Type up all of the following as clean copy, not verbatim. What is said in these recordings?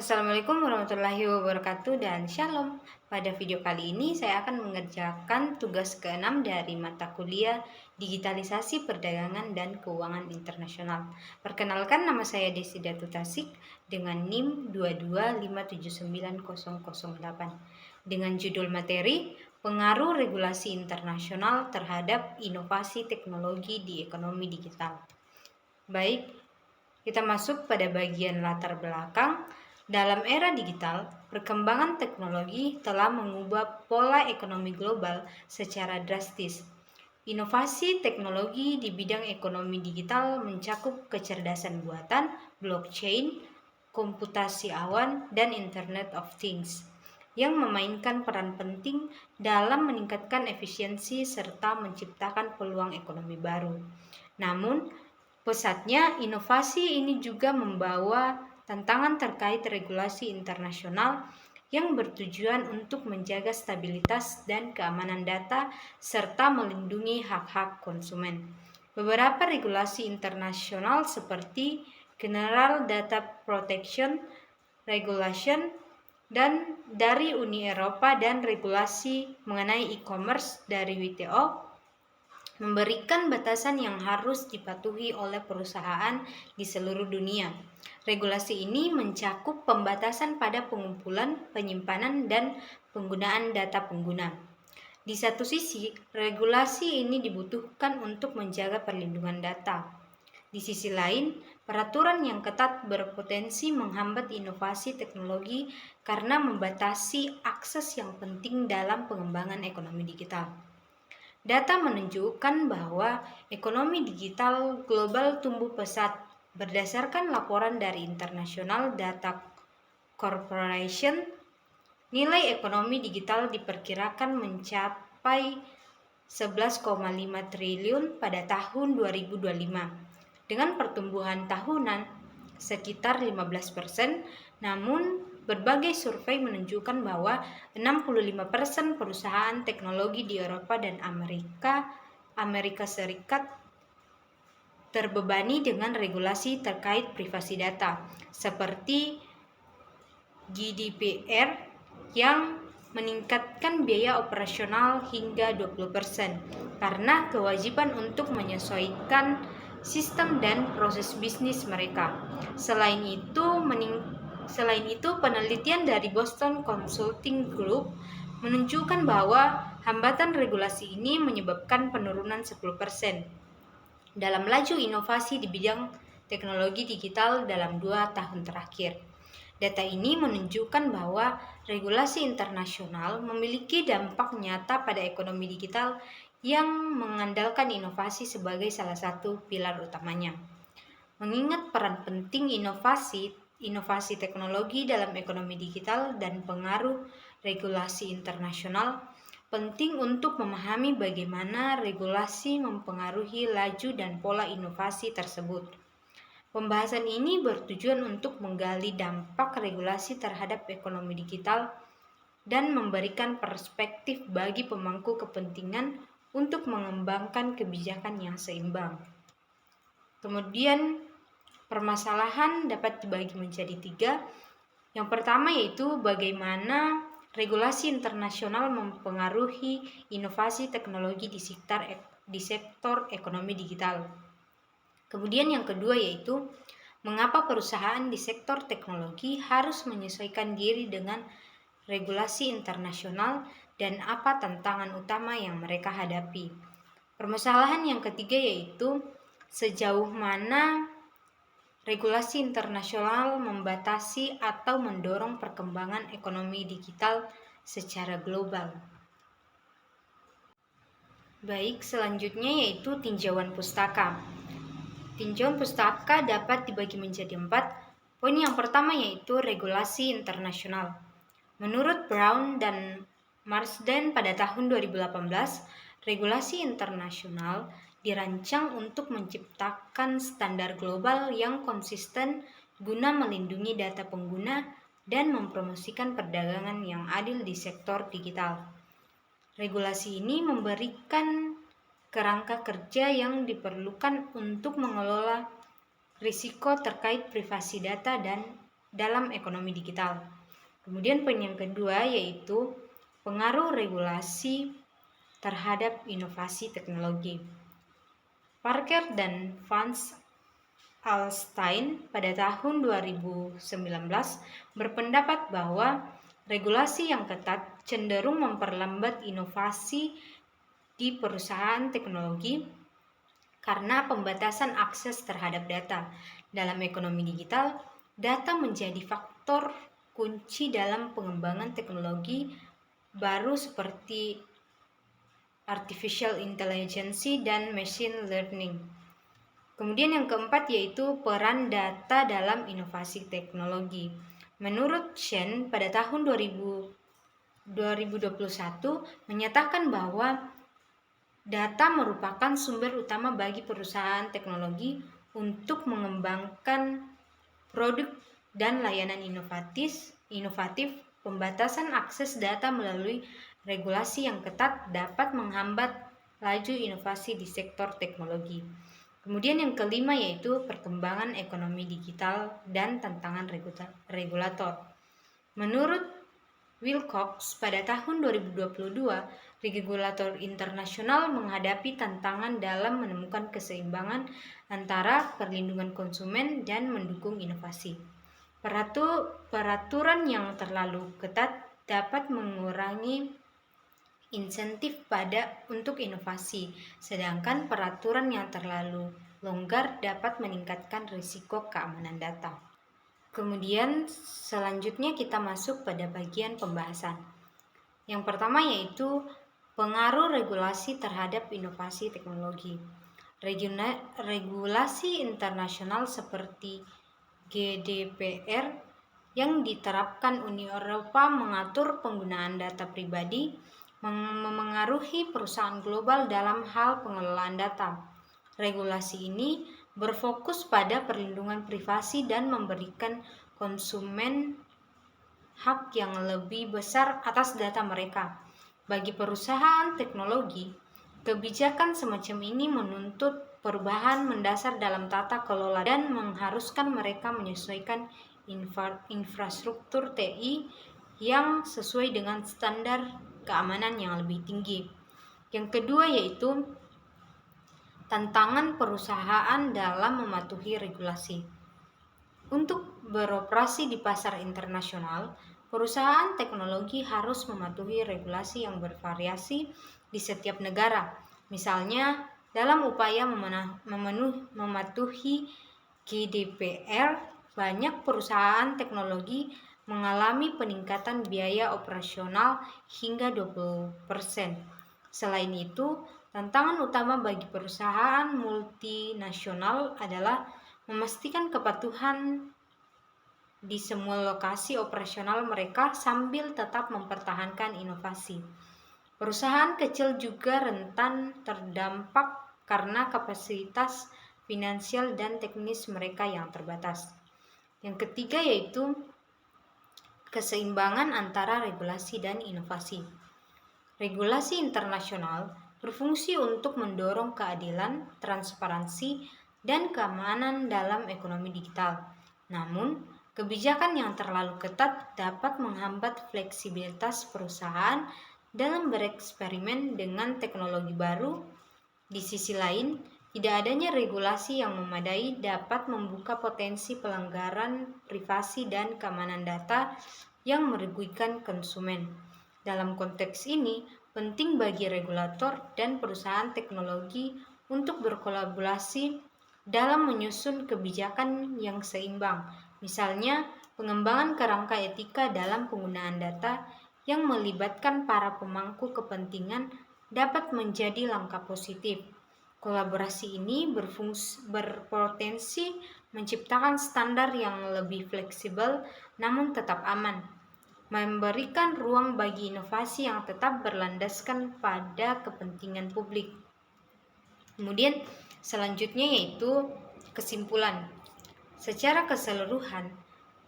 Assalamualaikum warahmatullahi wabarakatuh dan Shalom. Pada video kali ini saya akan mengerjakan tugas ke-6 dari mata kuliah Digitalisasi Perdagangan dan Keuangan Internasional. Perkenalkan, nama saya Desi Datu Tasik dengan NIM 225790008 dengan judul materi Pengaruh Regulasi Internasional Terhadap Inovasi Teknologi di Ekonomi Digital. Baik, kita masuk pada bagian latar belakang. Dalam era digital, perkembangan teknologi telah mengubah pola ekonomi global secara drastis. Inovasi teknologi di bidang ekonomi digital mencakup kecerdasan buatan, blockchain, komputasi awan, dan Internet of Things, yang memainkan peran penting dalam meningkatkan efisiensi serta menciptakan peluang ekonomi baru. Namun, pesatnya inovasi ini juga membawa tantangan terkait regulasi internasional yang bertujuan untuk menjaga stabilitas dan keamanan data serta melindungi hak-hak konsumen. Beberapa regulasi internasional seperti General Data Protection Regulation dan dari Uni Eropa dan regulasi mengenai e-commerce dari WTO memberikan batasan yang harus dipatuhi oleh perusahaan di seluruh dunia. Regulasi ini mencakup pembatasan pada pengumpulan, penyimpanan, dan penggunaan data pengguna. Di satu sisi, regulasi ini dibutuhkan untuk menjaga perlindungan data. Di sisi lain, peraturan yang ketat berpotensi menghambat inovasi teknologi karena membatasi akses yang penting dalam pengembangan ekonomi digital. Data menunjukkan bahwa ekonomi digital global tumbuh pesat. Berdasarkan laporan dari International Data Corporation, nilai ekonomi digital diperkirakan mencapai 11,5 triliun pada tahun 2025 dengan pertumbuhan tahunan sekitar 15%, namun berbagai survei menunjukkan bahwa 65% perusahaan teknologi di Eropa dan Amerika Serikat terbebani dengan regulasi terkait privasi data, seperti GDPR yang meningkatkan biaya operasional hingga 20% karena kewajiban untuk menyesuaikan sistem dan proses bisnis mereka. Selain itu, penelitian dari Boston Consulting Group menunjukkan bahwa hambatan regulasi ini menyebabkan penurunan 10% dalam laju inovasi di bidang teknologi digital dalam 2 tahun terakhir. Data ini menunjukkan bahwa regulasi internasional memiliki dampak nyata pada ekonomi digital yang mengandalkan inovasi sebagai salah satu pilar utamanya. Mengingat peran penting inovasi teknologi dalam ekonomi digital dan pengaruh regulasi internasional, penting untuk memahami bagaimana regulasi mempengaruhi laju dan pola inovasi tersebut. Pembahasan ini bertujuan untuk menggali dampak regulasi terhadap ekonomi digital dan memberikan perspektif bagi pemangku kepentingan untuk mengembangkan kebijakan yang seimbang. Kemudian, permasalahan dapat dibagi menjadi 3. Yang pertama yaitu bagaimana regulasi internasional mempengaruhi inovasi teknologi di sektor ekonomi digital. Kemudian yang kedua yaitu mengapa perusahaan di sektor teknologi harus menyesuaikan diri dengan regulasi internasional dan apa tantangan utama yang mereka hadapi. Permasalahan yang ketiga yaitu sejauh mana regulasi internasional membatasi atau mendorong perkembangan ekonomi digital secara global. Baik, selanjutnya yaitu tinjauan pustaka. Tinjauan pustaka dapat dibagi menjadi 4. Poin yang pertama yaitu regulasi internasional. Menurut Brown dan Marsden pada tahun 2018, regulasi internasional dirancang untuk menciptakan standar global yang konsisten guna melindungi data pengguna dan mempromosikan perdagangan yang adil di sektor digital. Regulasi ini memberikan kerangka kerja yang diperlukan untuk mengelola risiko terkait privasi data dan dalam ekonomi digital. Kemudian poin yang kedua yaitu pengaruh regulasi terhadap inovasi teknologi. Parker dan Vance Alstein pada tahun 2019 berpendapat bahwa regulasi yang ketat cenderung memperlambat inovasi di perusahaan teknologi karena pembatasan akses terhadap data. Dalam ekonomi digital, data menjadi faktor kunci dalam pengembangan teknologi baru seperti artificial intelligence dan machine learning. Kemudian yang keempat yaitu peran data dalam inovasi teknologi. Menurut Shen pada tahun 2021 menyatakan bahwa data merupakan sumber utama bagi perusahaan teknologi untuk mengembangkan produk dan layanan inovatif. Pembatasan akses data melalui regulasi yang ketat dapat menghambat laju inovasi di sektor teknologi. Kemudian yang kelima yaitu perkembangan ekonomi digital dan tantangan regulator. Menurut Wilcox pada tahun 2022, regulator internasional menghadapi tantangan dalam menemukan keseimbangan antara perlindungan konsumen dan mendukung inovasi. Peraturan yang terlalu ketat dapat mengurangi insentif untuk inovasi, sedangkan peraturan yang terlalu longgar dapat meningkatkan risiko keamanan data. Kemudian selanjutnya kita masuk pada bagian pembahasan. Yang pertama yaitu pengaruh regulasi terhadap inovasi teknologi. Regulasi internasional seperti GDPR yang diterapkan Uni Eropa mengatur penggunaan data pribadi, memengaruhi perusahaan global dalam hal pengelolaan data. Regulasi ini berfokus pada perlindungan privasi dan memberikan konsumen hak yang lebih besar atas data mereka. Bagi perusahaan teknologi, kebijakan semacam ini menuntut perubahan mendasar dalam tata kelola dan mengharuskan mereka menyesuaikan infrastruktur TI yang sesuai dengan standar keamanan yang lebih tinggi. Yang kedua yaitu tantangan perusahaan dalam mematuhi regulasi. Untuk beroperasi di pasar internasional, perusahaan teknologi harus mematuhi regulasi yang bervariasi di setiap negara. Misalnya, dalam upaya mematuhi GDPR, banyak perusahaan teknologi mengalami peningkatan biaya operasional hingga 20%. Selain itu, tantangan utama bagi perusahaan multinasional adalah memastikan kepatuhan di semua lokasi operasional mereka sambil tetap mempertahankan inovasi. Perusahaan kecil juga rentan terdampak karena kapasitas finansial dan teknis mereka yang terbatas. Yang ketiga yaitu keseimbangan antara regulasi dan inovasi. Regulasi internasional berfungsi untuk mendorong keadilan, transparansi, dan keamanan dalam ekonomi digital. Namun, kebijakan yang terlalu ketat dapat menghambat fleksibilitas perusahaan dalam bereksperimen dengan teknologi baru. Di sisi lain, tidak adanya regulasi yang memadai dapat membuka potensi pelanggaran privasi dan keamanan data yang merugikan konsumen. Dalam konteks ini, penting bagi regulator dan perusahaan teknologi untuk berkolaborasi dalam menyusun kebijakan yang seimbang. Misalnya, pengembangan kerangka etika dalam penggunaan data yang melibatkan para pemangku kepentingan dapat menjadi langkah positif. Kolaborasi ini berpotensi menciptakan standar yang lebih fleksibel namun tetap aman, memberikan ruang bagi inovasi yang tetap berlandaskan pada kepentingan publik. Kemudian selanjutnya yaitu kesimpulan. Secara keseluruhan,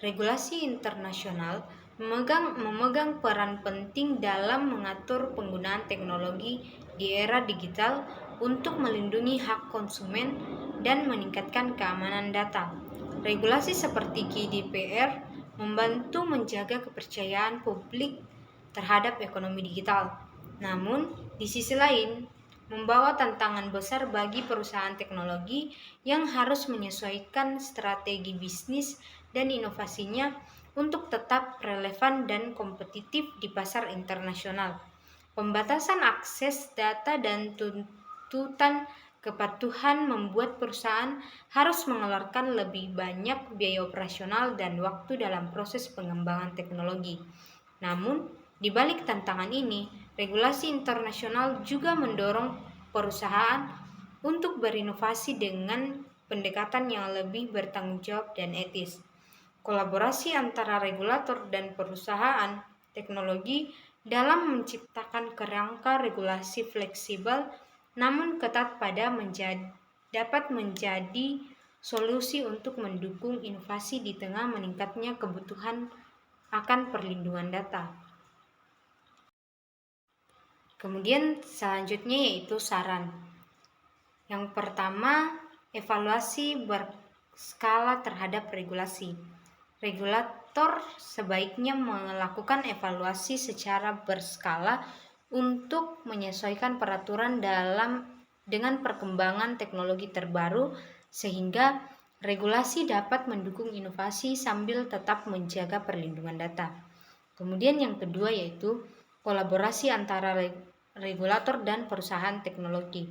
regulasi internasional memegang peran penting dalam mengatur penggunaan teknologi di era digital untuk melindungi hak konsumen dan meningkatkan keamanan data. Regulasi seperti GDPR membantu menjaga kepercayaan publik terhadap ekonomi digital. Namun, di sisi lain, membawa tantangan besar bagi perusahaan teknologi yang harus menyesuaikan strategi bisnis dan inovasinya untuk tetap relevan dan kompetitif di pasar internasional. Pembatasan akses data dan tuntutan kepatuhan membuat perusahaan harus mengeluarkan lebih banyak biaya operasional dan waktu dalam proses pengembangan teknologi. Namun, di balik tantangan ini, regulasi internasional juga mendorong perusahaan untuk berinovasi dengan pendekatan yang lebih bertanggung jawab dan etis. Kolaborasi antara regulator dan perusahaan teknologi dalam menciptakan kerangka regulasi fleksibel namun ketat dapat menjadi solusi untuk mendukung inovasi di tengah meningkatnya kebutuhan akan perlindungan data. Kemudian selanjutnya yaitu saran. Yang pertama, evaluasi berskala terhadap regulasi. Regulator sebaiknya melakukan evaluasi secara berskala untuk menyesuaikan peraturan dengan perkembangan teknologi terbaru sehingga regulasi dapat mendukung inovasi sambil tetap menjaga perlindungan data. Kemudian yang kedua yaitu kolaborasi antara regulator dan perusahaan teknologi.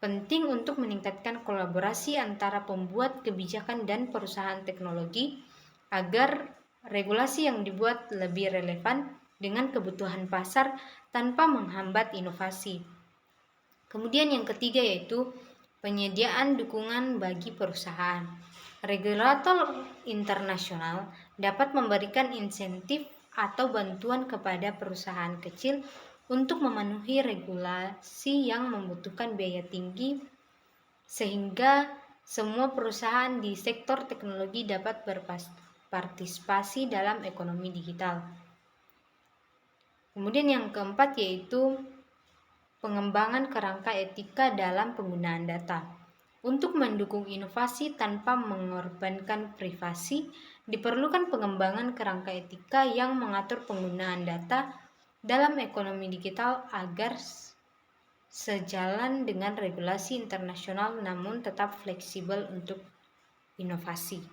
Penting untuk meningkatkan kolaborasi antara pembuat kebijakan dan perusahaan teknologi agar regulasi yang dibuat lebih relevan dengan kebutuhan pasar tanpa menghambat inovasi. Kemudian yang ketiga yaitu penyediaan dukungan bagi perusahaan. Regulator internasional dapat memberikan insentif atau bantuan kepada perusahaan kecil untuk memenuhi regulasi yang membutuhkan biaya tinggi sehingga semua perusahaan di sektor teknologi dapat berpartisipasi dalam ekonomi digital. Kemudian yang keempat yaitu pengembangan kerangka etika dalam penggunaan data. Untuk mendukung inovasi tanpa mengorbankan privasi, diperlukan pengembangan kerangka etika yang mengatur penggunaan data dalam ekonomi digital agar sejalan dengan regulasi internasional namun tetap fleksibel untuk inovasi.